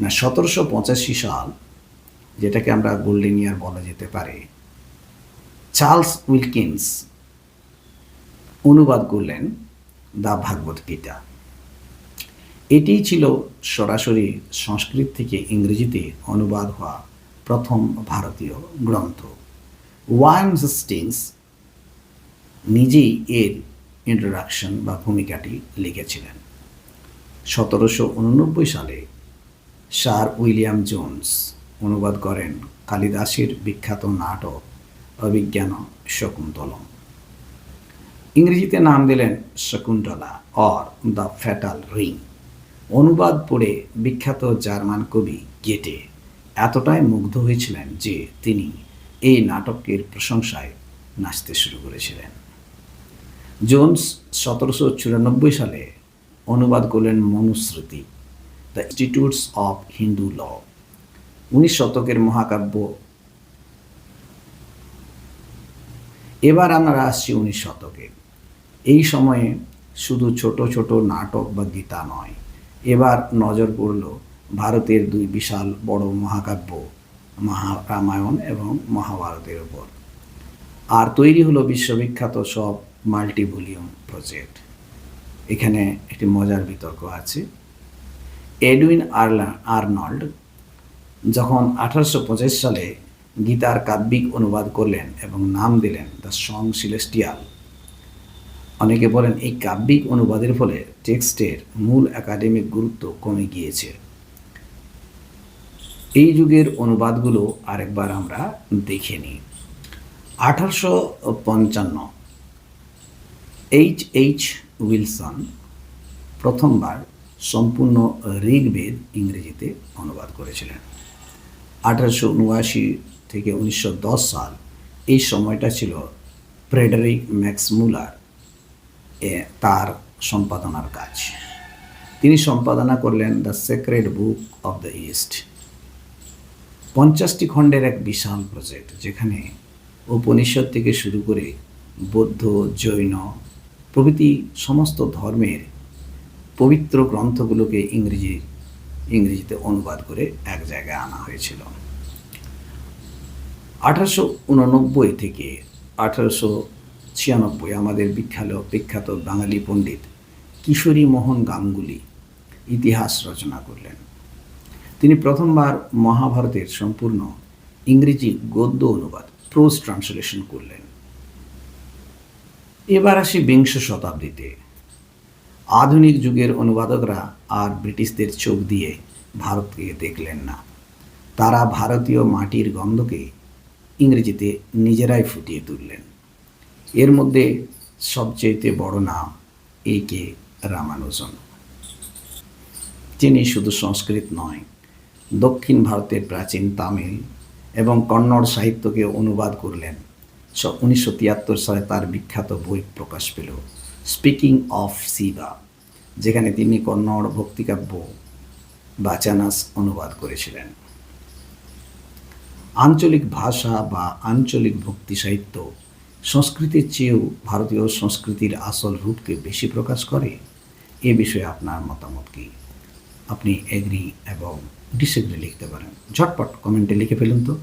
না 1785 সাল, যেটাকে আমরা গোল্ডেন ইয়ার বলা যেতে পারে, চার্লস উইলকিন্স অনুবাদ করলেন দ্য ভাগবত গীতা। এটি ছিল সরাসরি সংস্কৃত থেকে ইংরেজিতে অনুবাদ হওয়া প্রথম ভারতীয় গ্রন্থ। ওয়ারেন হেস্টিংস নিজেই এর ইন্ট্রোডাকশন বা ভূমিকাটি লিখেছিলেন। 1789 সালে স্যার উইলিয়াম জোন্স অনুবাদ করেন কালিদাসের বিখ্যাত নাটক অভিজ্ঞান শকুন্তলম। ইংরেজিতে নাম দিলেন Shakuntala or the fatal ring. অনুবাদ পড়ে বিখ্যাত জার্মান কবি গেটে এতটাই মুগ্ধ হয়েছিলেন যে তিনি এই নাটকের প্রশংসায় নাচতে শুরু করেছিলেন। জোন্স 1794 সালে অনুবাদ করলেন Manusmriti, the institutes of Hindu law. 19 শতকের মহাকাব্য। এবার আমরা আসছি 19 শতকে। এই সময়ে শুধু ছোট ছোট নাটক বা গীতা নয়, এবার নজর পড়ল ভারতের দুই বিশাল বড় মহাকাব্য রামায়ণ এবং মহাভারতের উপর। আর তৈরি হলো বিশ্ববিখ্যাত সব মাল্টি ভলিউম প্রজেক্ট। এখানে একটি মজার বিতর্ক আছে। এডউইন আর্নল্ড যখন 1825 সালে গীতার কাব্যিক অনুবাদ করলেন এবং নাম দিলেন দ্য সং সিলেস্টিয়াল, অনেকে বলেন এই কাব্যিক অনুবাদের ফলে টেক্সটের মূল একাডেমিক গুরুত্ব কমে গিয়েছে। এই যুগের অনুবাদগুলো আরেকবার আমরা দেখে নিই। 1855 এইচ উইলসন প্রথমবার সম্পূর্ণ ঋগ্বেদ ইংরেজিতে অনুবাদ করেছিলেন। 1879 থেকে 1910 সাল, এই সময়টা ছিল ফ্রেডারিক ম্যাক্স মুলার তার সম্পাদনার কাজ। তিনি সম্পাদনা করলেন the sacred book of the east. 50টি খণ্ডের এক বিশাল প্রজেক্ট, যেখানে উপনিষদ থেকে শুরু করে বৌদ্ধ, জৈন প্রভৃতি সমস্ত ধর্মের পবিত্র গ্রন্থগুলোকে ইংরেজিতে অনুবাদ করে এক জায়গায় আনা হয়েছিল। 1889 থেকে 1896 আমাদের বিখ্যাত বাঙালি পণ্ডিত কিশোরী মোহন গাঙ্গুলি ইতিহাস রচনা করলেন। তিনি প্রথমবার মহাভারতের সম্পূর্ণ ইংরেজি গদ্য অনুবাদ প্রোজ ট্রান্সলেশন করলেন। এবার আসি বিংশ শতাব্দীতে। আধুনিক যুগের অনুবাদকরা আর ব্রিটিশদের চোখ দিয়ে ভারতকে দেখলেন না। তারা ভারতীয় মাটির গন্ধকে ইংরেজিতে নিজেরাই ফুটিয়ে তুললেন। এর মধ্যে সবচেয়ে বড় নাম A.K. রামানুজন। তিনি শুধু সংস্কৃত নয়, দক্ষিণ ভারতের প্রাচীন তামিল এবং কন্নড় সাহিত্যকে অনুবাদ করলেন। 1973 সালে তার বিখ্যাত বই প্রকাশ পেল, স্পিকিং অফ শিবা, যেখানে তিনি কন্নড় ভক্তিকাব্য বাচানাস অনুবাদ করেছিলেন। আঞ্চলিক ভাষা বা আঞ্চলিক ভক্তি সাহিত্য সংস্কৃতির চেয়েও ভারতীয় সংস্কৃতির আসল রূপকে বেশি প্রকাশ করে। এ বিষয়ে আপনার মতামত কি? আপনি এগ্রি এবং ডিসএগ্রি লিখতে পারেন। ঝটপট কমেন্টে লিখে ফেলুন তো।